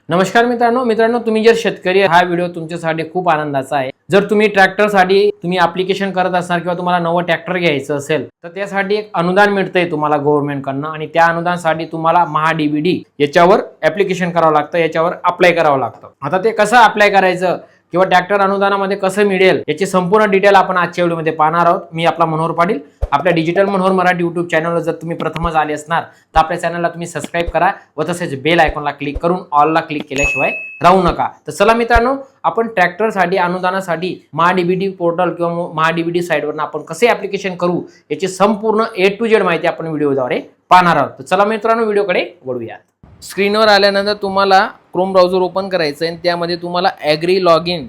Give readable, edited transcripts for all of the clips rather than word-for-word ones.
नमस्कार मित्रांनो तुम्ही जर शेतकरी हा व्हिडिओ तुमच्यासाठी खूप आनंदाचा आहे। जर तुम्ही ट्रॅक्टरसाठी तुम्ही ऍप्लिकेशन करत असणार किंवा तुम्हाला नवं ट्रॅक्टर घ्यायचं असेल तर त्यासाठी एक अनुदान मिळतंय तुम्हाला गव्हर्नमेंटकडनं आणि त्या अनुदानासाठी तुम्हाला महाडीबीडी याच्यावर ऍप्लिकेशन करावं लागतं, याच्यावर अप्लाय करावं लागतं। आता ते कसं अप्लाय करायचं किंवा ट्रॅक्टर अनुदानामध्ये कसं मिळेल याची संपूर्ण डिटेल आपण आजच्या व्हिडिओमध्ये पाहणार आहोत। मी आपला मनोहर पाटील, आपल्या डिजिटल मनोहर मराठी यूट्यूब चॅनलवर जर तुम्ही प्रथमच आले असणार तर आपल्या चॅनलला तुम्ही सबस्क्राईब करा व तसेच बेल आयकॉनला क्लिक करून ऑलला क्लिक केल्याशिवाय राहू नका। तर चला मित्रांनो, आपण ट्रॅक्टरसाठी अनुदानासाठी महाडीबीडी पोर्टल किंवा महाडीबीडी साईटवरून आपण कसे ऍप्लिकेशन करू याची संपूर्ण A to Z माहिती आपण व्हिडिओद्वारे पाहणार आहोत। तर चला मित्रांनो, व्हिडिओकडे वळूया। स्क्रीनवर आल्यानंतर तुम्हाला क्रोम ब्राउझर ओपन करायचं आहे आणि त्यामध्ये तुम्हाला ॲग्री लॉग इन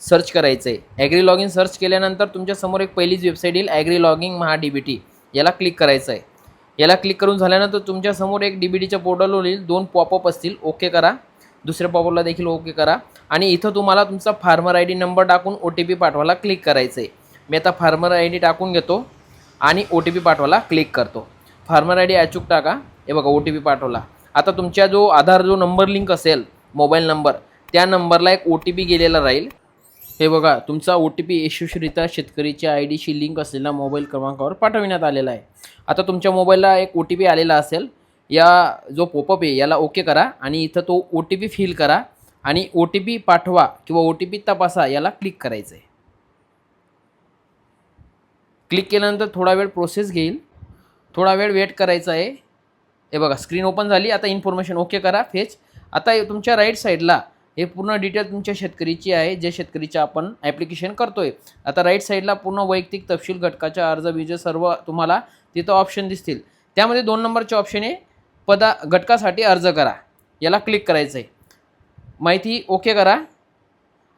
सर्च करायचं आहे। ॲग्री लॉग इन सर्च केल्यानंतर तुमच्या समोर एक पहिलीच वेबसाईट येईल, ॲग्री लॉगिंग महाडीबीटी, याला क्लिक करायचं आहे। याला क्लिक करून झाल्यानंतर तुमच्या समोर एक डीबीडीच्या पोर्टलवर येईल, दोन पॉपअप असतील, ओके करा। दुसऱ्या पॉपअपला देखील ओके करा आणि इथं तुम्हाला तुमचा फार्मर ID नंबर टाकून OTP पाठवायला क्लिक करायचं आहे। मी आता फार्मर ID टाकून घेतो आणि OTP पाठवायला क्लिक करतो। फार्मर ID अचूक टाका, हे बघा OTP पाठवला। आता तुमच्या जो आधार जो नंबर लिंक असेल, मोबाईल नंबर, त्या नंबरला एक OTP गेलेला राहील। हे बघा, तुमचा OTP यशस्वीरित्या शेतकरीच्या IDशी लिंक असलेल्या मोबाईल क्रमांकावर पाठविण्यात आलेला आहे। आता तुमच्या मोबाईलला एक OTP आलेला असेल, या जो पॉपअप आहे याला ओके करा आणि इथं तो OTP फिल करा आणि OTP पाठवा किंवा OTP तपासा याला क्लिक करायचं आहे। क्लिक केल्यानंतर थोडा वेळ प्रोसेस घेईल, थोडा वेळ वेट करायचा आहे। हे बघा, स्क्रीन ओपन झाली। आता इन्फॉर्मेशन ओके करा, फेच। आता तुमच्या राईट साईडला हे पूर्ण डिटेल तुमच्या शेतकरीची आहे, जे शेतकरीचे आपण ॲप्लिकेशन करतोय। आता राईट साईडला पूर्ण वैयक्तिक तपशील, घटकाचा अर्ज, बीज सर्व तुम्हाला तिथं ऑप्शन दिसतील। त्यामध्ये 2 नंबरचे ऑप्शन आहे, घटकासाठी अर्ज करा, याला क्लिक करायचं आहे। माहिती ओके करा।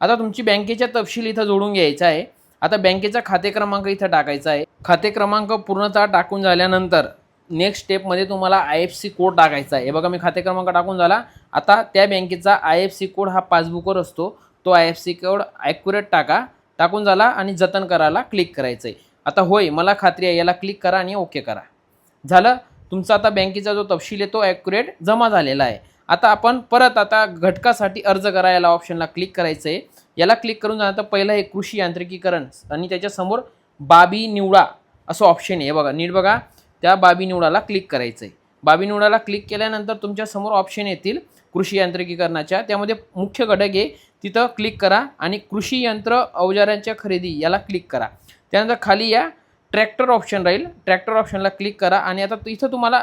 आता तुमची बँकेच्या तपशील इथं जोडून घ्यायचा आहे। आता बँकेचा खाते क्रमांक इथं टाकायचा आहे। खाते क्रमांक पूर्णतः टाकून झाल्यानंतर नेक्स्ट स्टेपमध्ये तुम्हाला IFSC कोड टाकायचा आहे। हे बघा, मी खाते क्रमांक टाकून झाला। आता त्या बँकेचा IFSC कोड हा पासबुकवर असतो, तो IFSC कोड ॲक्युरेट टाका। टाकून झाला आणि जतन करायला क्लिक करायचं आहे। आता होय, मला खात्री आहे, याला क्लिक करा आणि ओके करा। झालं, तुमचा आता बँकेचा जो तपशील आहे तो ॲक्युरेट जमा झालेला आहे। आता आपण परत आता घटकासाठी अर्ज करा याला ऑप्शनला क्लिक करायचं आहे। याला क्लिक करून झालं तर पहिलं हे कृषी यांत्रिकीकरण आणि त्याच्यासमोर बाबी निवडा असं ऑप्शन आहे। हे बघा, नीट बघा, त्या बाबी निवडाला क्लिक करायचं आहे। बाबी निवडाला क्लिक केल्यानंतर तुमच्या समोर ऑप्शन येतील कृषी यांत्रिकीकरणाच्या, त्यामध्ये मुख्य घटक आहे, तिथं क्लिक करा आणि कृषी यंत्र अवजारांच्या खरेदी याला क्लिक करा। त्यानंतर खाली या ट्रॅक्टर ऑप्शन राहील, ट्रॅक्टर ऑप्शनला क्लिक करा आणि आता इथं तुम्हाला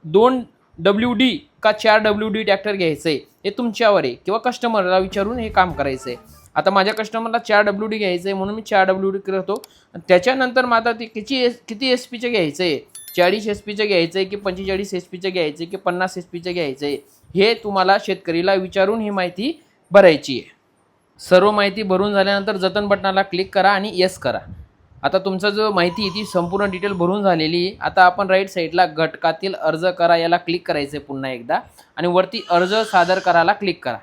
2 WD का 4 WD ट्रॅक्टर घ्यायचं आहे, हे तुमच्यावर आहे किंवा कस्टमरला विचारून हे काम करायचं आहे। आता माझ्या कस्टमरला 4 WD घ्यायचं आहे म्हणून मी 4 WD करतो। त्याच्यानंतर मग आता ते किती SPचं घ्यायचं आहे, 40 SPचं घ्यायचं आहे की 45 SPचं घ्यायचं आहे की 50 SPचं घ्यायचं आहे, हे तुम्हाला शेतकरीला विचारून ही माहिती भरायची आहे। सर्व माहिती भरून झाल्यानंतर जतन बटनाला क्लिक करा आणि येस करा। आता तुमचं जो माहिती आहे ती संपूर्ण डिटेल भरून झालेली आहे। आता आपण राईट साईडला घटकातील अर्ज करा याला क्लिक करायचं आहे पुन्हा एकदा आणि वरती अर्ज सादर करायला क्लिक करा।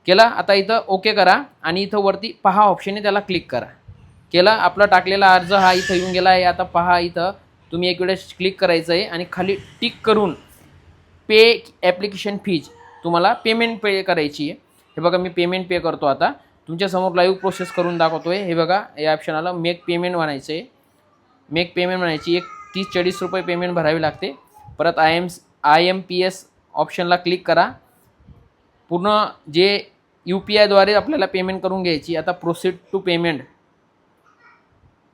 केला, आता इथं ओके करा आणि इथं वरती पहा ऑप्शन आहे, त्याला क्लिक करा। केला, आपला टाकलेला अर्ज हा इथं येऊन गेला आहे। आता पहा, इथं तुम्ही एक वेळेस क्लिक करायचं आहे आणि खाली टिक करून पे ॲप्लिकेशन फीज, तुम्हाला पेमेंट पे करायची आहे। हे बघा, मी पेमेंट पे करतो। आता तुमच्यासमोर लाईव्ह प्रोसेस करून दाखवतो आहे। हे बघा, या ऑप्शनाला मेक पेमेंट म्हणायचं आहे। मेक पेमेंट म्हणायची, एक 30-40 रुपये पेमेंट भरावी लागते। परत IMPS ऑप्शनला क्लिक करा। पूर्ण जे UPI द्वारे आपल्याला पेमेंट करून घ्यायची। आता प्रोसीड टू पेमेंट,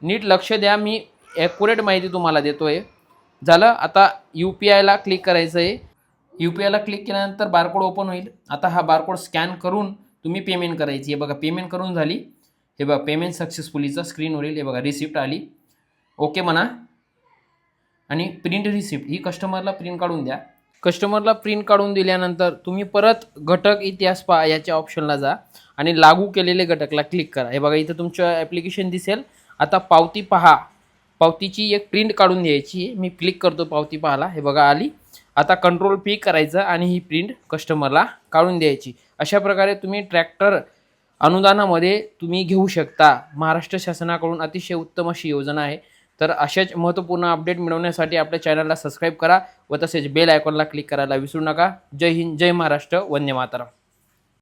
नीट लक्ष द्या, मी ॲक्युरेट माहिती तुम्हाला देतो आहे। झालं, आता UPIला क्लिक करायचं आहे। UPIला क्लिक केल्यानंतर बारकोड ओपन होईल। आता हा बारकोड स्कॅन करून तुम्ही पेमेंट करायची। हे बघा, पेमेंट करून झाली। हे बघा, पेमेंट सक्सेसफुलीचा स्क्रीनवर येईल। हे बघा, रिसिप्ट आली, ओके म्हणा आणि प्रिंट रिसिप्ट ही कस्टमरला प्रिंट काढून द्या। कस्टमरला प्रिंट काढून दिल्यानंतर तुम्ही परत घटक इतिहास पहा याच्या ऑप्शनला जा आणि लागू केलेले घटकला क्लिक करा। हे बघा, इथं तुमचं ॲप्लिकेशन दिसेल। आता पावती पहा, पावतीची एक प्रिंट काढून द्यायची। मी क्लिक करतो पावती पाहाला, हे बघा आली। आता कंट्रोल P करायचं आणि ही प्रिंट कस्टमरला काढून द्यायची। अशा प्रकारे तुम्ही ट्रॅक्टर अनुदानामध्ये तुम्ही घेऊ शकता। महाराष्ट्र शासनाकडून अतिशय उत्तम अशी योजना आहे। तर अशाच महत्त्वपूर्ण अपडेट मिळवण्यासाठी आपल्या चॅनलला सबस्क्राईब करा व तसेच बेल आयकॉनला क्लिक करायला विसरू नका. जय हिंद, जय महाराष्ट्र, वंदे मातरम.